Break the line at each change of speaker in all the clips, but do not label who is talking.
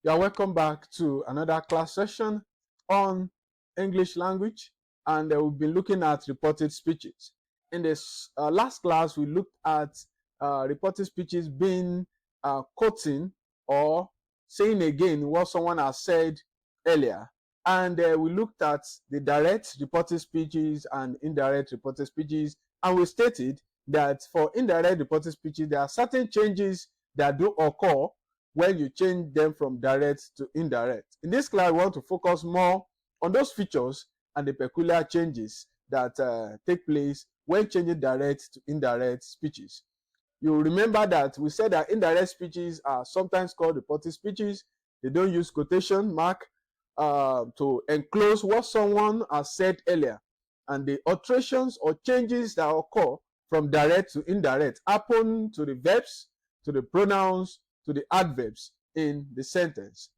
You are welcome back to another class session on English language, and we've been looking at reported speeches. In this last class, we looked at reported speeches being quoting or saying again what someone has said earlier, and we looked at the direct reported speeches and indirect reported speeches, and we stated that for indirect reported speeches, there are certain changes that do occur when you change them from direct to indirect. In this class, we want to focus more on those features and the peculiar changes that take place when changing direct to indirect speeches. You remember that we said that indirect speeches are sometimes called reported speeches. They don't use quotation mark to enclose what someone has said earlier. And the alterations or changes that occur from direct to indirect happen to the verbs, to the pronouns, to the adverbs in the sentence.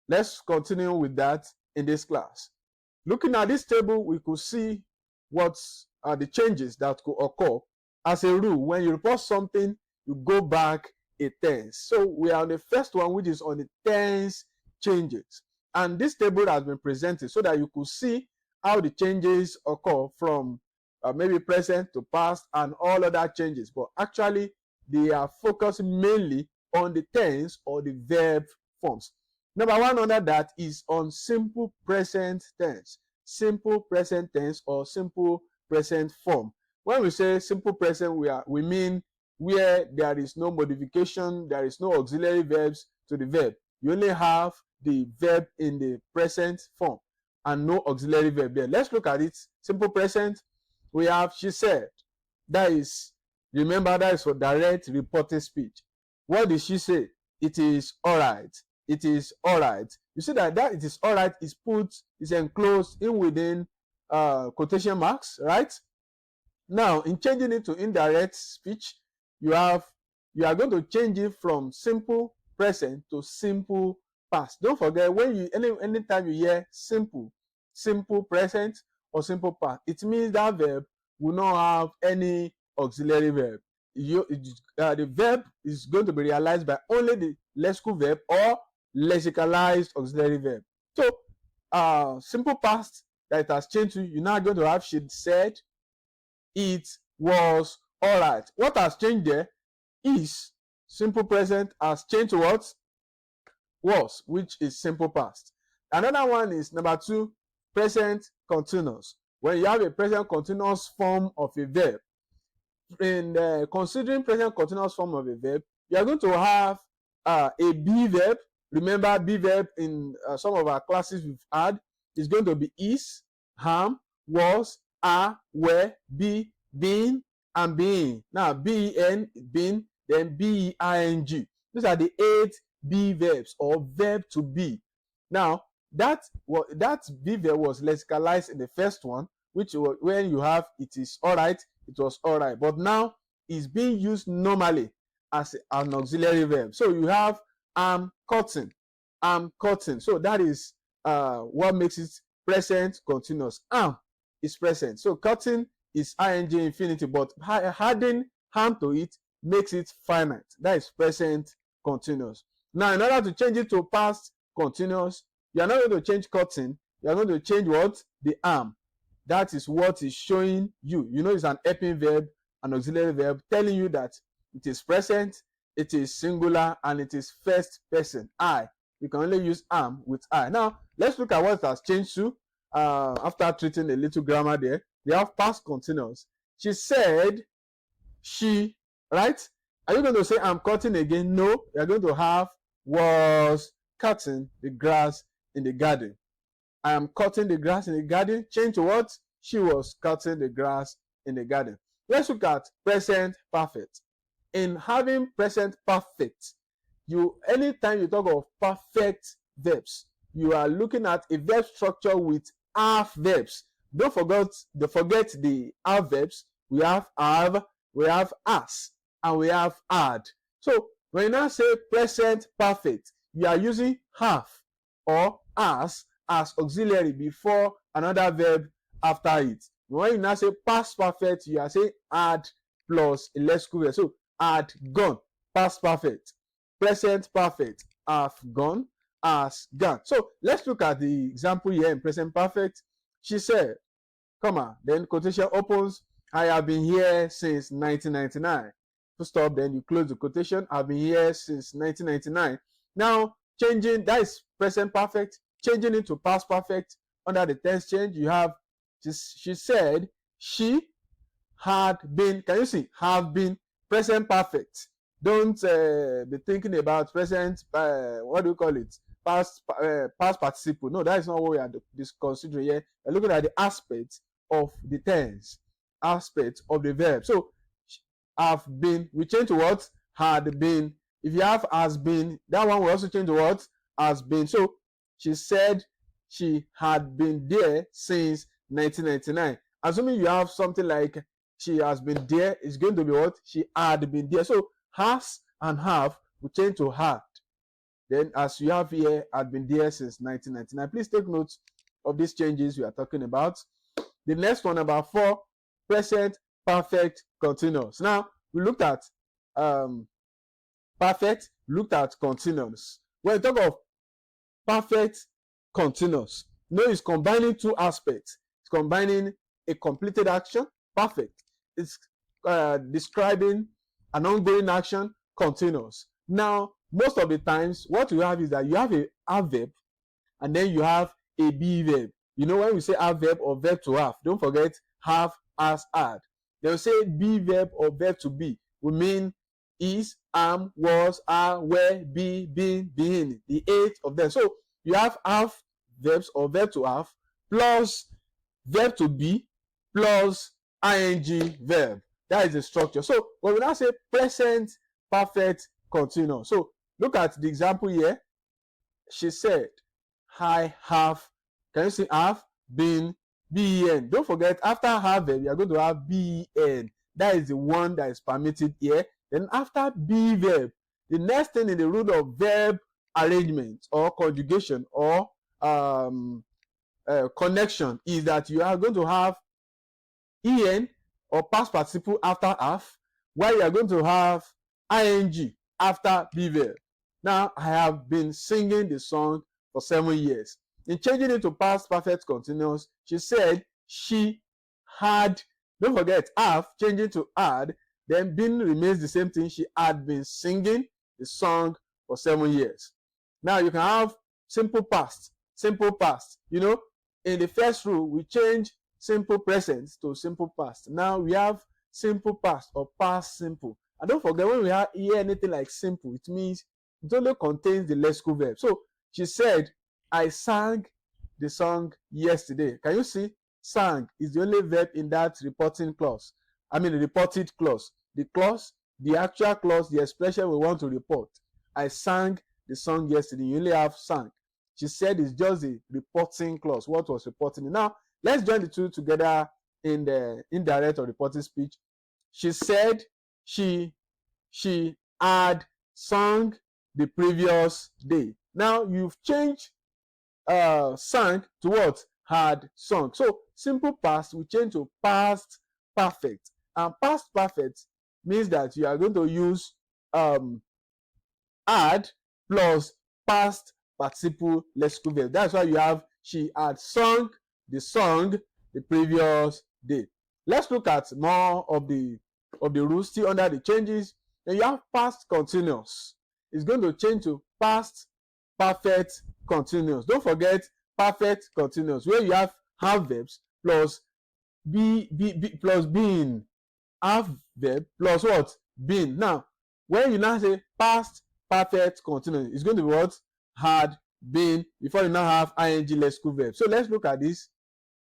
Let's continue with that in this class. Looking at this table, we could see what are the changes that could occur. As a rule, when you report something, you go back a tense. So we are on the first one, which is on the tense changes. And this table has been presented so that you could see how the changes occur from maybe present to past and all other changes. But actually, they are focused mainly on the tense or the verb forms. Number one under that is on simple present tense. Simple present tense or simple present form. When we say simple present, we mean where there is no modification, there is no auxiliary verbs to the verb. You only have the verb in the present form and no auxiliary verb there. Let's look at it. Simple present, we have she said. That is, remember, that is for direct reported speech. What did she say? It is all right. It is all right. You see that it is all right is enclosed in within quotation marks, right? Now, in changing it to indirect speech, you are going to change it from simple present to simple past. Don't forget, when you anytime you hear simple present or simple past, it means that verb will not have any auxiliary verb. The verb is going to be realized by only the lexical verb or lexicalized auxiliary verb. So, simple past that it has changed to, you're now going to have she said, it was all right. What has changed there is simple present has changed to what? Was, which is simple past. Another one is number two, present continuous. When you have a present continuous form of a verb, in considering present continuous form of a verb, you are going to have a be verb. Remember, be verb in some of our classes we've had is going to be is, am, was, are, were, be, been, and being. Now, ben, been, then being. These are the 8 be verbs or verb to be. Now, that be verb was lexicalized in the first one, which was when you have it is all right, it was all right. But now it's being used normally as an auxiliary verb. So you have cutting. So that is what makes it present continuous. Is present. So cutting is ing infinitive, but adding am to it makes it finite. That is present continuous. Now, in order to change it to past continuous, you are not going to change cutting. You are going to change what? The am. That is what is showing you. You know, it's an helping verb, an auxiliary verb, telling you that it is present, it is singular, and it is first person. I. You can only use am with I. Now, let's look at what it has changed to. After treating a little grammar there, we have past continuous. She said, she, right? Are you going to say I'm cutting again? No, you're going to have was cutting the grass in the garden. I am cutting the grass in the garden. Change to what? She was cutting the grass in the garden. Let's look at present perfect. In having present perfect, anytime you talk of perfect verbs, you are looking at a verb structure with half verbs. Don't forget the half verbs. We have as, and we have had. So when you now say present perfect, you are using have or as auxiliary before another verb after it. When you now say past perfect, you are saying had plus a lexical verb. So had gone, past perfect, present perfect, have gone, has gone. So let's look at the example here in present perfect. She said, comma, then quotation opens, I have been here since 1999. Full stop, then you close the quotation. I've been here since 1999. Now, changing, that is present perfect, changing into past perfect. Under the tense change, you have, she said, she had been, can you see, have been, present perfect. Don't be thinking about present, what do you call it, past participle. No, that is not what we are considering here. We're looking at the aspect of the tense, aspect of the verb. So have been, we change to what? Had been. If you have has been, that one will also change to what? Has been. So she said she had been there since 1999. Assuming you have something like she has been there, it's going to be what? She had been there. So has and have will change to had. Then as you have here, had been there since 1999. Please take note of these changes we are talking about. The next one, number 4, present perfect continuous. Now we looked at perfect, looked at continuous. When you talk of perfect continuous, no, it's combining two aspects. It's combining a completed action, perfect. It's describing an ongoing action, continuous. Now, most of the times, what you have is that you have a verb and then you have a be verb. You know, when we say have verb or verb to have, don't forget have, as, had. They'll say be verb or verb to be. We mean is, am, was, are, were, be, been, being. The 8 of them. So you have verbs or verb to have plus verb to be plus ing verb. That is the structure. So when we now say present perfect continuous, so look at the example here. She said, I have, can you see have been, ben. Don't forget, after have verb, you are going to have ben. That is the one that is permitted here. Then after be verb, the next thing in the rule of verb arrangement or conjugation or connection is that you are going to have en or past participle after have, while you are going to have ing after be verb. Now, I have been singing the song for 7 years. In changing it to past perfect continuous, she said she had, don't forget have, changing to had, then been remains the same thing. She had been singing the song for 7 years. Now you can have simple past, simple past. You know, in the first rule, we change simple present to simple past. Now we have simple past or past simple. And don't forget, when we hear anything like simple, it means it only contains the lexical verb. So she said, I sang the song yesterday. Can you see? Sang is the only verb in that reporting clause. I mean, the reported clause. The clause, the actual clause, the expression we want to report. I sang the song yesterday. You only have sang. She said it's just the reporting clause. What was reporting? Now, let's join the two together in the indirect or reporting speech. She said she had sung the previous day. Now, you've changed sang to what? Had sung. So simple past we change to past perfect, and past perfect means that you are going to use had plus past participle lexical verb. That's why you have she had sung the song the previous day. Let's look at more of the rules still under the changes. Then you have past continuous. It's going to change to past perfect continuous. Don't forget perfect continuous, where you have verbs plus be plus being, have verb plus what? Been. Now, when you now say past perfect continuous, it's going to be what? Had been, before you now have ing lexical verb. So let's look at this.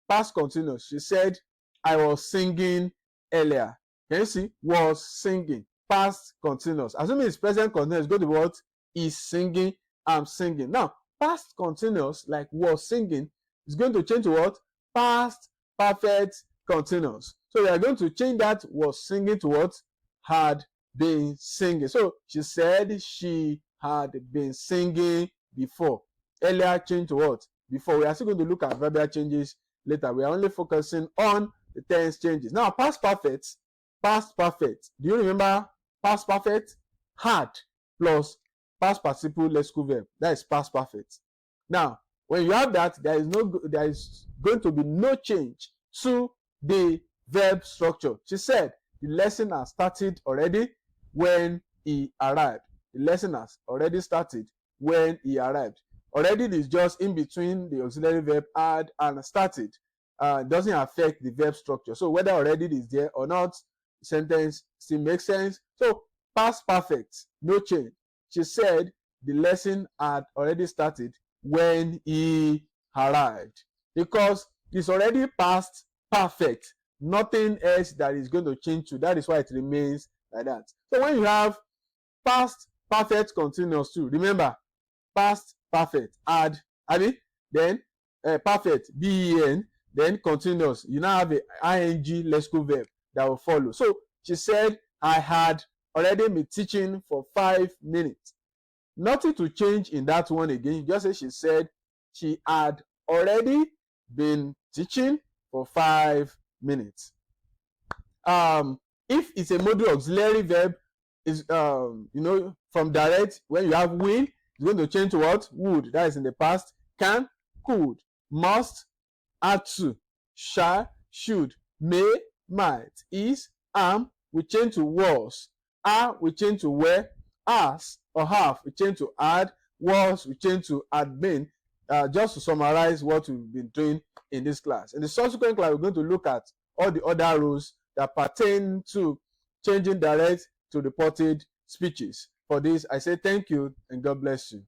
Past continuous. She said, I was singing earlier. Can you see? Was singing. Past continuous. Assuming it's present continuous, it's going to be what? Is singing. I'm singing. Now, past continuous, like was singing, is going to change to what? Past perfect continuous. So we are going to change that was singing to what? Had been singing. So she said she had been singing before. Earlier change to what? Before. We are still going to look at verbal changes later. We are only focusing on the tense changes. Now, past perfect. Past perfect. Do you remember past perfect? Had plus past participle lexical verb. That is past perfect. Now, when you have that, there is going to be no change to the verb structure. She said the lesson has started already when he arrived. The lesson has already started when he arrived. Already is just in between the auxiliary verb had and started. Doesn't affect the verb structure. So whether already is there or not, the sentence still makes sense. So past perfect, no change. She said the lesson had already started when he arrived, because it's already past perfect. Nothing else that is going to change to. That is why it remains like that. So when you have past perfect continuous too, remember past perfect had, then perfect ben, then continuous. You now have a ing lexical verb that will follow. So she said, I had already been teaching for 5 minutes. Nothing to change in that one again. You just say she said she had already been teaching for 5 minutes. If it's a modal auxiliary verb, is from direct, when you have will, it's going to change to what? Would. That is in the past. Can, could, must, had to, shall, should, may, might, is, am, we change to was, are, we change to were, has or have, we change to had, was, we change to had been. Just to summarize what we've been doing in this class. In the subsequent class, we're going to look at all the other rules that pertain to changing direct to reported speeches. For this, I say thank you and God bless you.